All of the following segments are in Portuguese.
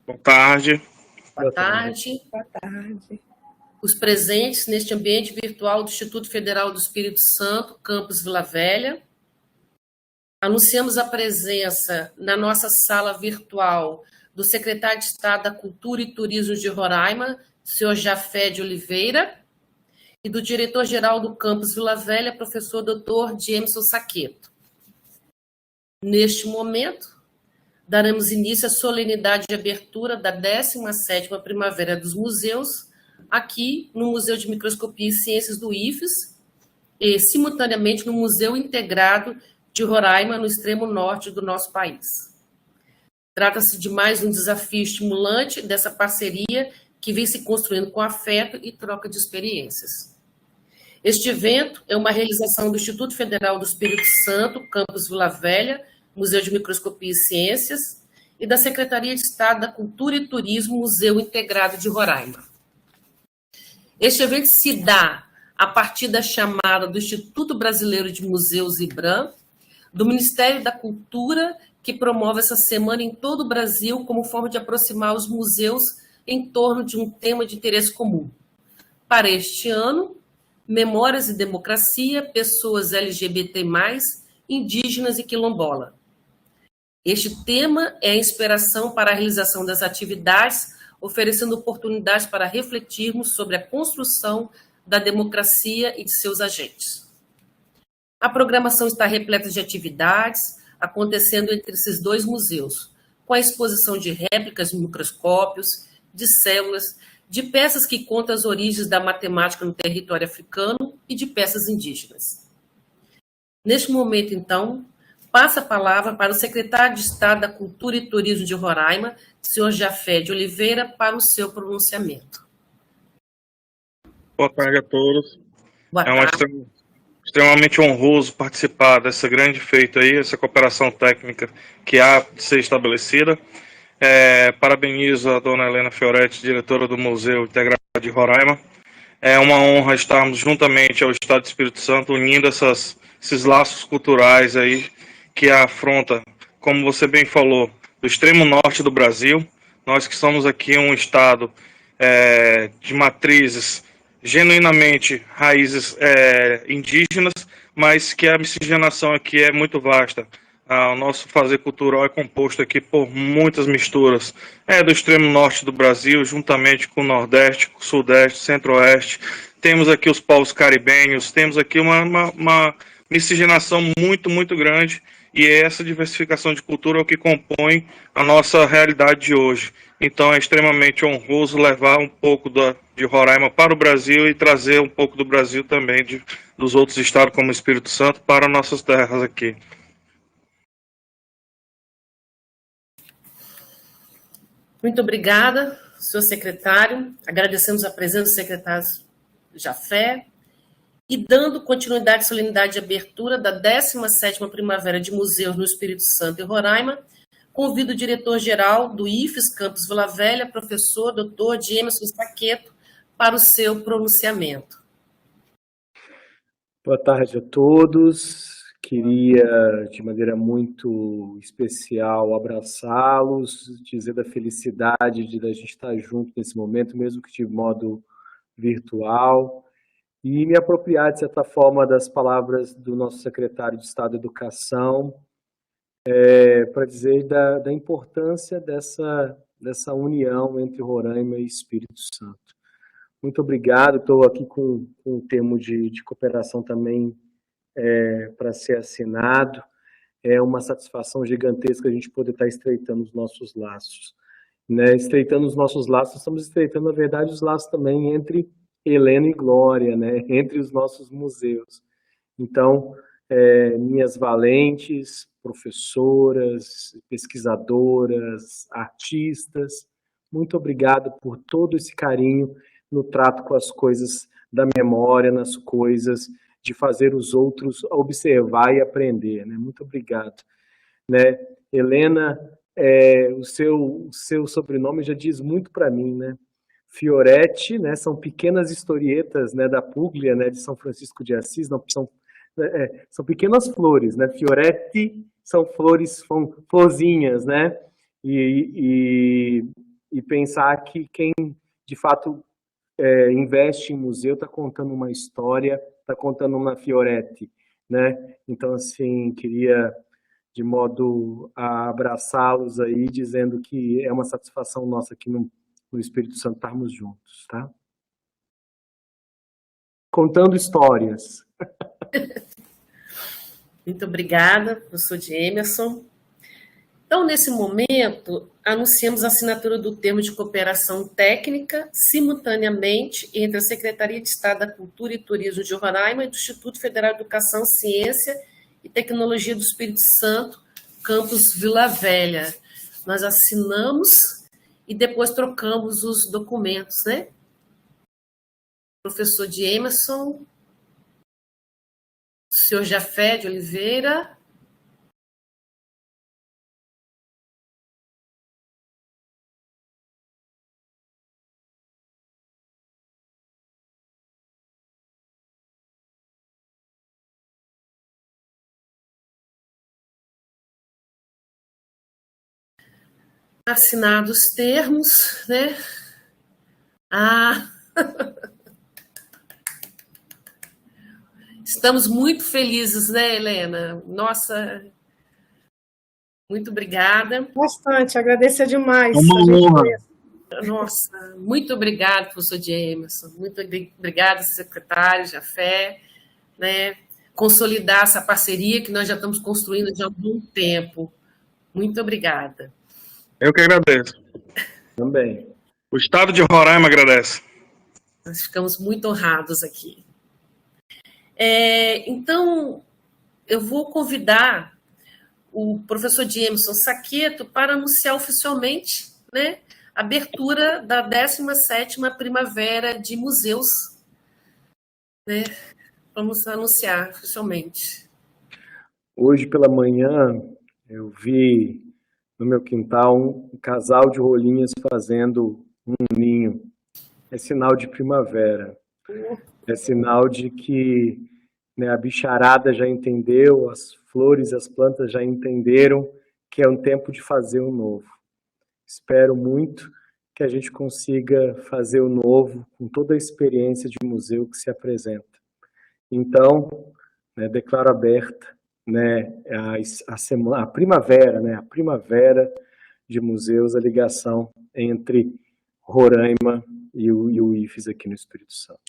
Boa tarde. Boa tarde. Boa tarde. Os presentes neste ambiente virtual do Instituto Federal do Espírito Santo, campus Vila Velha. Anunciamos a presença na nossa sala virtual do secretário de Estado da Cultura e Turismo de Roraima, senhor Jafé de Oliveira, e do diretor-geral do campus Vila Velha, professor Dr. Jameson Saqueto. Neste momento, daremos início à solenidade de abertura da 17ª Primavera dos Museus, aqui no Museu de Microscopia e Ciências do IFES, e simultaneamente no Museu Integrado de Roraima, no extremo norte do nosso país. Trata-se de mais um desafio estimulante dessa parceria que vem se construindo com afeto e troca de experiências. Este evento é uma realização do Instituto Federal do Espírito Santo, campus Vila Velha, Museu de Microscopia e Ciências, e da Secretaria de Estado da Cultura e Turismo, Museu Integrado de Roraima. Este evento se dá a partir da chamada do Instituto Brasileiro de Museus, IBRAM, do Ministério da Cultura, que promove essa semana em todo o Brasil como forma de aproximar os museus em torno de um tema de interesse comum. Para este ano, Memórias e Democracia, Pessoas LGBT+, Indígenas e Quilombola. Este tema é a inspiração para a realização das atividades, oferecendo oportunidades para refletirmos sobre a construção da democracia e de seus agentes. A programação está repleta de atividades acontecendo entre esses dois museus, com a exposição de réplicas de microscópios, de células, de peças que contam as origens da matemática no território africano e de peças indígenas. Neste momento, então, passa a palavra para o secretário de Estado da Cultura e Turismo de Roraima, senhor Jafé de Oliveira, para o seu pronunciamento. Boa tarde a todos. Boa tarde. Extremamente honroso participar dessa grande feito aí, essa cooperação técnica que há de ser estabelecida. Parabenizo a dona Helena Fioretti, diretora do Museu Integrado de Roraima. É uma honra estarmos juntamente ao Estado do Espírito Santo, unindo esses laços culturais aí que afronta, como você bem falou, do extremo norte do Brasil. Nós que somos aqui um estado de matrizes genuinamente raízes indígenas, mas que a miscigenação aqui é muito vasta. O nosso fazer cultural é composto aqui por muitas misturas. Do extremo norte do Brasil, juntamente com o Nordeste, com o Sudeste, Centro-Oeste. Temos aqui os povos caribenhos, temos aqui uma miscigenação muito, muito grande, e essa diversificação de cultura é o que compõe a nossa realidade de hoje. Então é extremamente honroso levar um pouco de Roraima para o Brasil e trazer um pouco do Brasil também, dos outros estados como o Espírito Santo, para nossas terras aqui. Muito obrigada, senhor secretário. Agradecemos a presença do secretário Jafé. E dando continuidade à solenidade de abertura da 17ª Primavera de Museus no Espírito Santo e Roraima, convido o diretor-geral do IFES Campus Vila Velha, professor Dr. Jameson Saqueto, para o seu pronunciamento. Boa tarde a todos. Queria, de maneira muito especial, abraçá-los, dizer da felicidade de a gente estar junto nesse momento, mesmo que de modo virtual, e me apropriar, de certa forma, das palavras do nosso secretário de Estado da Educação, para dizer da importância dessa união entre Roraima e Espírito Santo. Muito obrigado, estou aqui com um termo de cooperação também para ser assinado. É uma satisfação gigantesca a gente poder estar estreitando os nossos laços. Estreitando os nossos laços, estamos estreitando, na verdade, os laços também entre Helena e Glória, entre os nossos museus. Então, minhas valentes, professoras, pesquisadoras, artistas, muito obrigado por todo esse carinho no trato com as coisas da memória, nas coisas de fazer os outros observar e aprender. Muito obrigado. Helena, o seu sobrenome já diz muito para mim, Fioretti, são pequenas historietas da Puglia, de São Francisco de Assis, não, são pequenas flores, Fioretti são flores, são florzinhas, e e pensar que quem, de fato, investe em museu está contando uma história, está contando uma Fioretti, né? Então, assim, queria, de modo a abraçá-los aí, dizendo que é uma satisfação nossa aqui no Espírito Santo estarmos juntos, tá? Contando histórias. Muito obrigada, professor Emerson. Então, nesse momento, anunciamos a assinatura do termo de cooperação técnica simultaneamente entre a Secretaria de Estado da Cultura e Turismo de Roraima e do Instituto Federal de Educação, Ciência e Tecnologia do Espírito Santo, campus Vila Velha. Nós assinamos e depois trocamos os documentos, né? Professor Emerson, senhor Jafé de Oliveira. Assinados os termos, né? Estamos muito felizes, né, Helena? Nossa, muito obrigada. Bastante, agradecer demais. Uma honra. Nossa, muito obrigada, professor Emerson. Muito obrigada, secretário Jafé, né? Consolidar essa parceria que nós já estamos construindo já há algum tempo. Muito obrigada. Eu que agradeço. Também. O Estado de Roraima agradece. Nós ficamos muito honrados aqui. Então, eu vou convidar o professor Emerson Saqueto para anunciar oficialmente, né, a abertura da 17ª Primavera de Museus. Né? Vamos anunciar oficialmente. Hoje pela manhã, eu vi no meu quintal um casal de rolinhas fazendo um ninho. É sinal de primavera. É sinal de que, né, a bicharada já entendeu, as flores, as plantas já entenderam que é um tempo de fazer o novo. Espero muito que a gente consiga fazer o novo com toda a experiência de museu que se apresenta. Então, né, declaro aberta, né, a primavera, né, a primavera de museus, a ligação entre Roraima e o IFES aqui no Espírito Santo.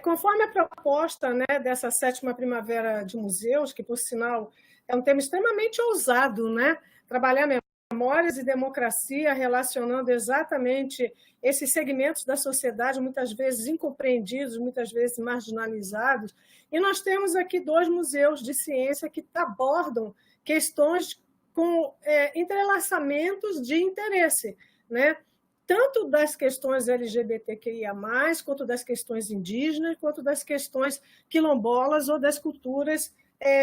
Conforme a proposta, né, dessa 7ª Primavera de Museus, que, por sinal, é um tema extremamente ousado, né? Trabalhar memórias e democracia, relacionando exatamente esses segmentos da sociedade, muitas vezes incompreendidos, muitas vezes marginalizados. E nós temos aqui 2 museus de ciência que abordam questões com entrelaçamentos de interesse, né? Tanto das questões LGBTQIA+, quanto das questões indígenas, quanto das questões quilombolas ou das culturas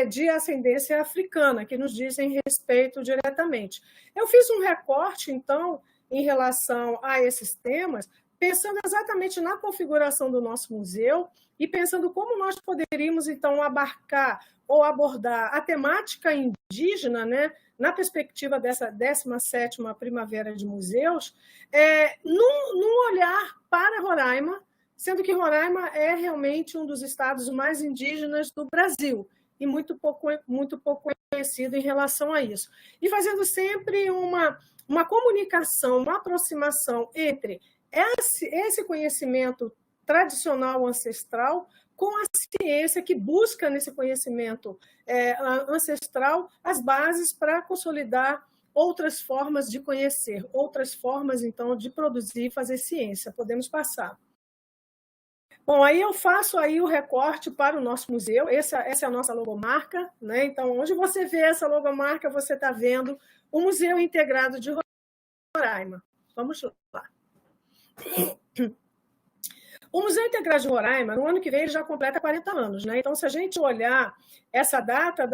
de ascendência africana, que nos dizem respeito diretamente. Eu fiz um recorte, então, em relação a esses temas, pensando exatamente na configuração do nosso museu e pensando como nós poderíamos, então, abarcar ou abordar a temática indígena, né, na perspectiva dessa 17ª Primavera de Museus, num olhar para Roraima, sendo que Roraima é realmente um dos estados mais indígenas do Brasil e muito pouco conhecido em relação a isso. E fazendo sempre uma comunicação, uma aproximação entre esse conhecimento tradicional ancestral com a ciência que busca nesse conhecimento ancestral as bases para consolidar outras formas de conhecer, outras formas, então, de produzir e fazer ciência. Podemos passar. Bom, aí eu faço aí o recorte para o nosso museu. Essa é a nossa logomarca, né? Então, onde você vê essa logomarca, você está vendo o Museu Integrado de Roraima. Vamos lá. O Museu Integrado de Roraima, no ano que vem, ele já completa 40 anos, né? Então, se a gente olhar essa data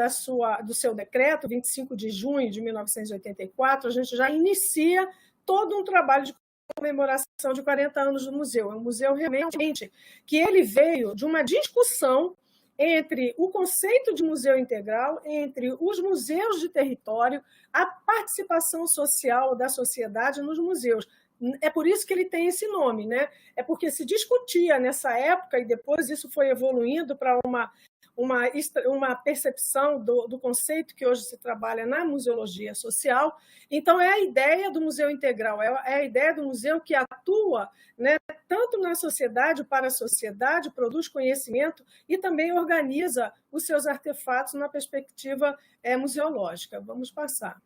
do seu decreto, 25 de junho de 1984, a gente já inicia todo um trabalho de comemoração de 40 anos do museu. É um museu realmente que ele veio de uma discussão entre o conceito de museu integral, entre os museus de território, a participação social da sociedade nos museus. É por isso que ele tem esse nome, né? É porque se discutia nessa época, e depois isso foi evoluindo para uma percepção do conceito que hoje se trabalha na museologia social. Então, é a ideia do museu integral, é a ideia do museu que atua, né, tanto na sociedade, para a sociedade, produz conhecimento e também organiza os seus artefatos na perspectiva museológica. Vamos passar.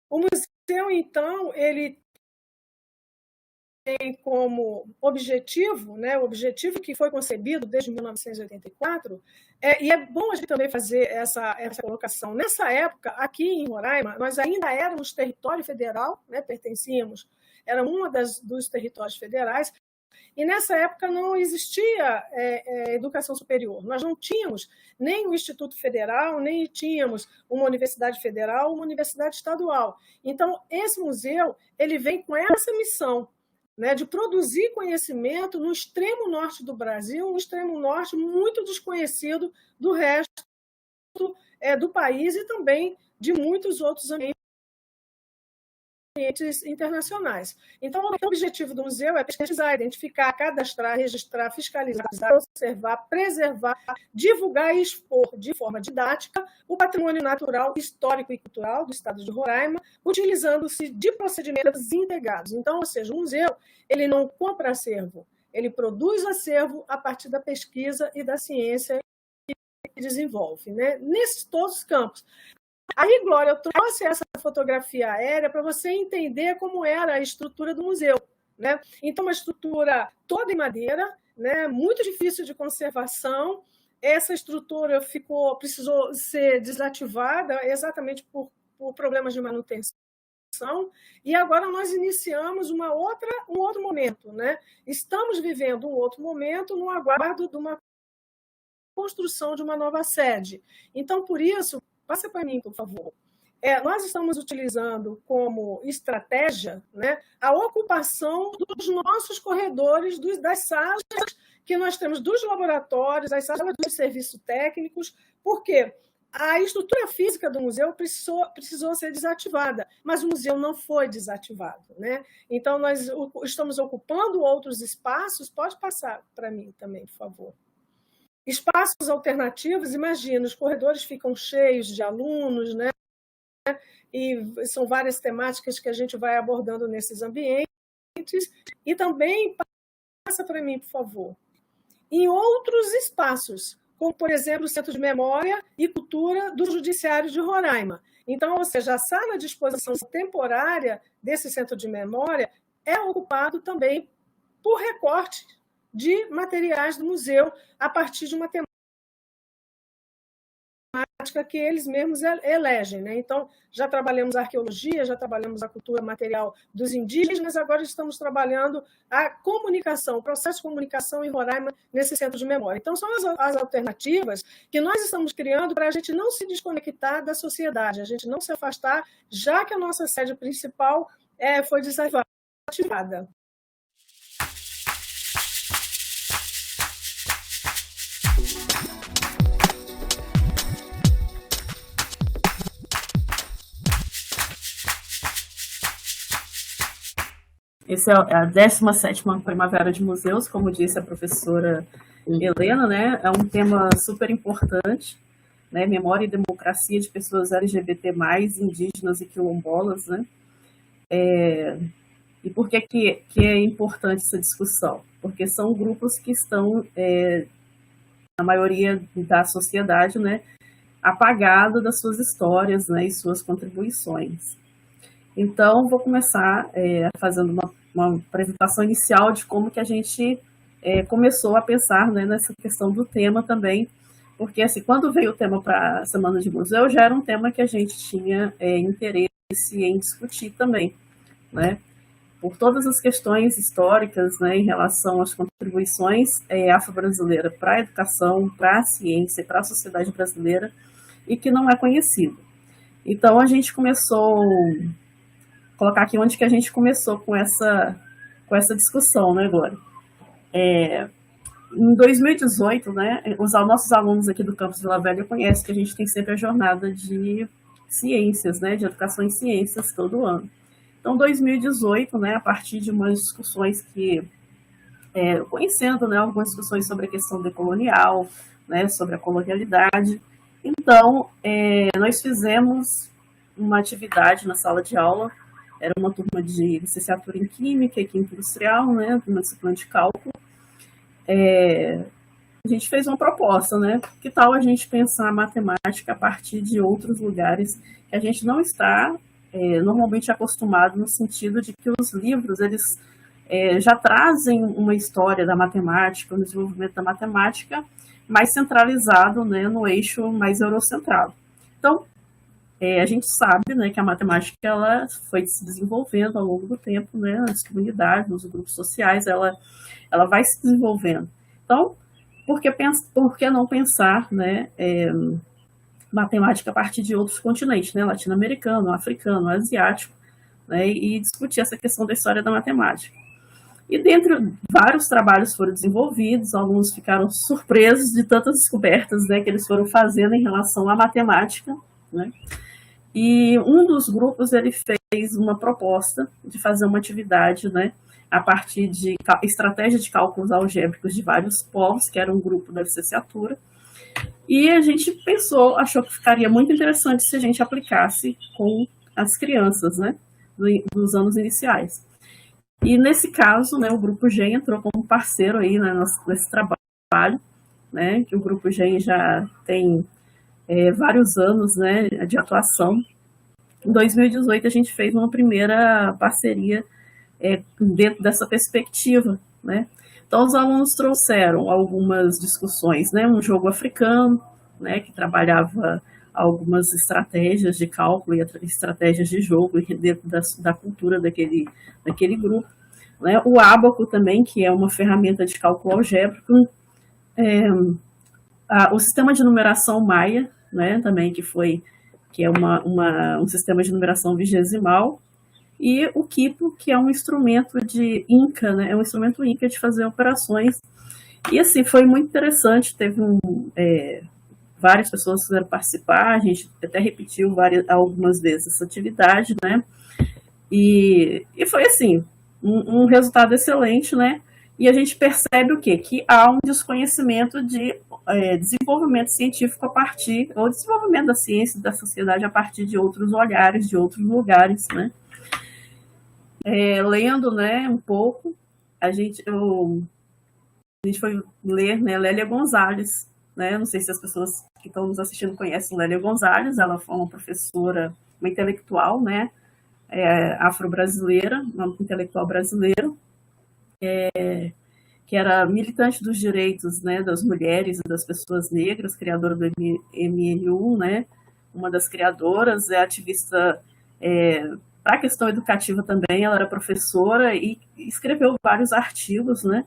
O museu, então, ele tem como objetivo, né, o objetivo que foi concebido desde 1984, e é bom a gente também fazer essa colocação. Nessa época, aqui em Roraima, nós ainda éramos território federal, né, pertencíamos, era uma dos territórios federais, e nessa época não existia educação superior. Nós não tínhamos nem o Instituto Federal, nem tínhamos uma universidade federal, uma universidade estadual. Então, esse museu ele vem com essa missão, né, de produzir conhecimento no extremo norte do Brasil, um extremo norte muito desconhecido do resto do país e também de muitos outros ambientes internacionais. Então, o objetivo do museu é pesquisar, identificar, cadastrar, registrar, fiscalizar, observar, preservar, divulgar e expor de forma didática o patrimônio natural, histórico e cultural do estado de Roraima, utilizando-se de procedimentos integrados. Então, ou seja, o museu ele não compra acervo, ele produz acervo a partir da pesquisa e da ciência que desenvolve, né? Nesses todos os campos. Aí, Glória, eu trouxe essa fotografia aérea para você entender como era a estrutura do museu, né? Então, uma estrutura toda em madeira, né? Muito difícil de conservação. Essa estrutura precisou ser desativada exatamente por problemas de manutenção. E agora nós iniciamos um outro momento, né? Estamos vivendo um outro momento no aguardo de uma construção de uma nova sede. Então, por isso, passa para mim, por favor. Nós estamos utilizando como estratégia, né, a ocupação dos nossos corredores, das salas que nós temos dos laboratórios, as salas dos serviços técnicos, porque a estrutura física do museu precisou ser desativada, mas o museu não foi desativado, né? Então, nós estamos ocupando outros espaços. Pode passar para mim também, por favor. Espaços alternativos, imagina, os corredores ficam cheios de alunos, né? E são várias temáticas que a gente vai abordando nesses ambientes. E também, passa para mim, por favor, em outros espaços, como, por exemplo, o Centro de Memória e Cultura do Judiciário de Roraima. Então, ou seja, a sala de exposição temporária desse Centro de Memória é ocupado também por recorte de materiais do museu a partir de uma temática que eles mesmos elegem, né? Então, já trabalhamos a arqueologia, já trabalhamos a cultura material dos indígenas, agora estamos trabalhando a comunicação, o processo de comunicação em Roraima nesse centro de memória. Então, são as alternativas que nós estamos criando para a gente não se desconectar da sociedade, a gente não se afastar, já que a nossa sede principal foi desativada. Essa é a 17ª Primavera de Museus, como disse a professora Helena, né? É um tema super importante, né? Memória e democracia de pessoas LGBT+, indígenas e quilombolas, né? E por que é importante essa discussão? Porque são grupos que estão, na maioria da sociedade, né, apagados das suas histórias, né, e suas contribuições. Então, vou começar fazendo uma apresentação inicial de como que a gente começou a pensar, né, nessa questão do tema também, porque assim, quando veio o tema para a Semana de Museu, já era um tema que a gente tinha interesse em discutir também, né, por todas as questões históricas, né, em relação às contribuições afro-brasileiras para a educação, para a ciência e para a sociedade brasileira, e que não é conhecido. Então, a gente começou colocar aqui onde que a gente começou com essa discussão, né, Glória? Em 2018, né, os nossos alunos aqui do campus Vila Velha conhecem que a gente tem sempre a jornada de ciências, né, de educação em ciências todo ano. Então, 2018, né, a partir de umas discussões que, conhecendo, né, algumas discussões sobre a questão decolonial, né, sobre a colonialidade, então, nós fizemos uma atividade na sala de aula, era uma turma de licenciatura em Química e Química Industrial, né, uma disciplina de cálculo. A gente fez uma proposta, né? Que tal a gente pensar a matemática a partir de outros lugares que a gente não está normalmente acostumado, no sentido de que os livros, eles já trazem uma história da matemática, no desenvolvimento da matemática, mais centralizado, né, no eixo mais eurocentrado. Então, a gente sabe, né, que a matemática ela foi se desenvolvendo ao longo do tempo, né, nas comunidades, nos grupos sociais, ela vai se desenvolvendo. Então, por que não pensar, né, matemática a partir de outros continentes, né, latino-americano, africano, asiático, né, e discutir essa questão da história da matemática. E dentre vários trabalhos foram desenvolvidos, alguns ficaram surpresos de tantas descobertas, né, que eles foram fazendo em relação à matemática, né? E um dos grupos ele fez uma proposta de fazer uma atividade, né, a partir de estratégia de cálculos algébricos de vários povos, que era um grupo da licenciatura. E a gente achou que ficaria muito interessante se a gente aplicasse com as crianças, né, dos anos iniciais. E nesse caso, né, o Grupo GEM entrou como parceiro aí, né, nesse trabalho, né, que o Grupo GEM já tem vários anos, né, de atuação. Em 2018 a gente fez uma primeira parceria dentro dessa perspectiva, né. Então os alunos trouxeram algumas discussões, né, um jogo africano, né, que trabalhava algumas estratégias de cálculo e estratégias de jogo dentro da cultura daquele grupo, né? O ábaco também, que é uma ferramenta de cálculo algébrico, o sistema de numeração maia, né, também que é um sistema de numeração vigesimal, e o quipo, que é um instrumento de Inca, né, é um instrumento Inca de fazer operações. E assim, foi muito interessante, teve várias pessoas quiseram participar, a gente até repetiu algumas vezes essa atividade, né? E foi assim, um resultado excelente, né? E a gente percebe o quê? Que há um desconhecimento de desenvolvimento científico ou desenvolvimento da ciência e da sociedade a partir de outros olhares, de outros lugares, né? Lendo, né, um pouco, a gente foi ler, né, Lélia Gonzalez, né? Não sei se as pessoas que estão nos assistindo conhecem Lélia Gonzalez, ela foi uma professora, uma intelectual, né, afro-brasileira, uma intelectual brasileira, que era militante dos direitos, né, das mulheres e das pessoas negras, criadora do MNU, né, uma das criadoras, ativista para a questão educativa também, ela era professora e escreveu vários artigos, né,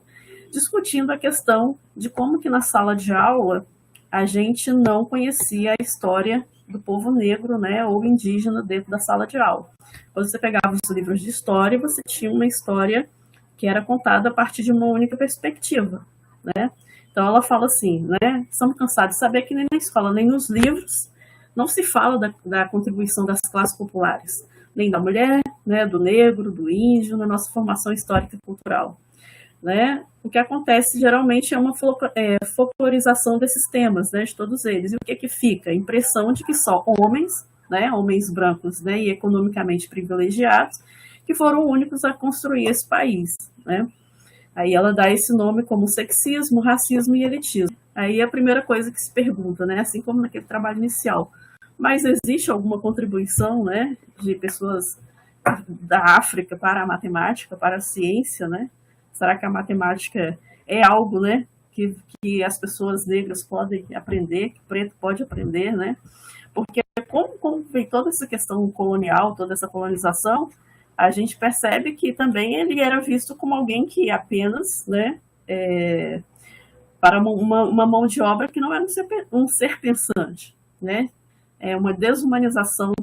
discutindo a questão de como que na sala de aula a gente não conhecia a história do povo negro, né, ou indígena dentro da sala de aula. Quando você pegava os livros de história, você tinha uma história que era contada a partir de uma única perspectiva, né? Então ela fala assim, né, estamos cansados de saber que nem na escola, nem nos livros, não se fala da contribuição das classes populares, nem da mulher, né, do negro, do índio, na nossa formação histórica e cultural. Né? O que acontece geralmente é uma folclorização desses temas, né, de todos eles. E o que fica? A impressão de que só homens, né, homens brancos, né, e economicamente privilegiados, que foram únicos a construir esse país. Né? Aí ela dá esse nome como sexismo, racismo e elitismo. Aí a primeira coisa que se pergunta, né, assim como naquele trabalho inicial, mas existe alguma contribuição, né, de pessoas da África para a matemática, para a ciência, né? Será que a matemática é algo, né, que as pessoas negras podem aprender, que o preto pode aprender, né? Porque como vem toda essa questão colonial, toda essa colonização, a gente percebe que também ele era visto como alguém que apenas, né, para uma mão de obra que não era um ser pensante, né? É uma desumanização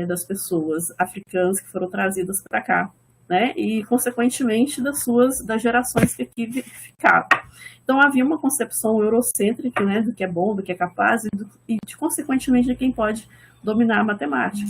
das pessoas africanas que foram trazidas para cá, né? E, consequentemente, das gerações que aqui ficaram. Então, havia uma concepção eurocêntrica, né, do que é bom, do que é capaz, consequentemente, de quem pode dominar a matemática.